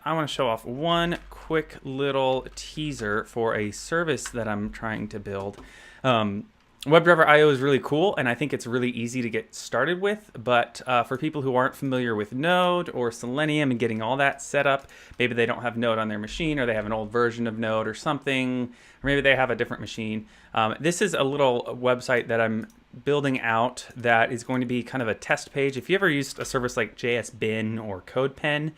I want to show off one quick little teaser for a service that I'm trying to build. WebdriverIO is really cool, and I think it's really easy to get started with, but for people who aren't familiar with Node or Selenium and getting all that set up, maybe they don't have Node on their machine, or they have an old version of Node or something, or maybe they have a different machine. This is a little website that I'm building out that is going to be kind of a test page. If you ever used a service like JSBin or CodePen,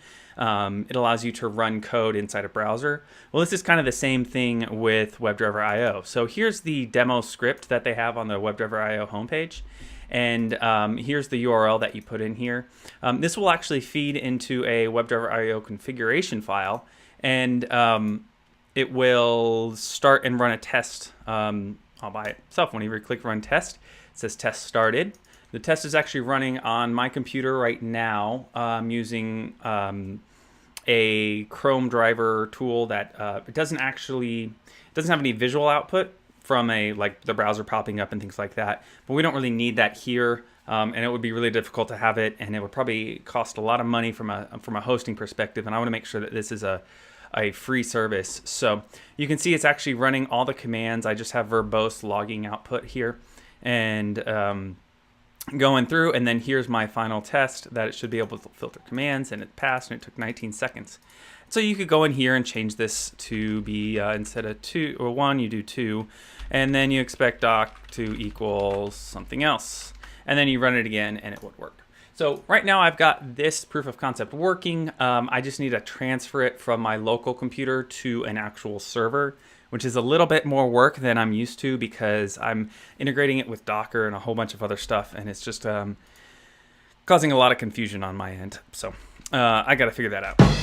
it allows you to run code inside a browser. Well, this is kind of the same thing with WebdriverIO. So here's the demo script that they have on the WebdriverIO homepage. And here's the URL that you put in here. This will actually feed into a WebdriverIO configuration file, and it will start and run a test all by itself. When you click Run Test, it says Test Started. The test is actually running on my computer right now. I'm using a Chrome driver tool that it doesn't have any visual output from like the browser popping up and things like that. But we don't really need that here, and it would be really difficult to have it, and it would probably cost a lot of money from a hosting perspective. And I want to make sure that this is a free service. So you can see it's actually running all the commands. I just have verbose logging output here, and going through, and then here's my final test that it should be able to filter commands, and it passed, and it took 19 seconds. So you could go in here and change this to be instead of 2 or 1, you do 2, and then you expect doc to equal something else, and then you run it again, and it would work. So right now I've got this proof of concept working. I just need to transfer it from my local computer to an actual server, which is a little bit more work than I'm used to because I'm integrating it with Docker and a whole bunch of other stuff, and it's just causing a lot of confusion on my end. So I got to figure that out.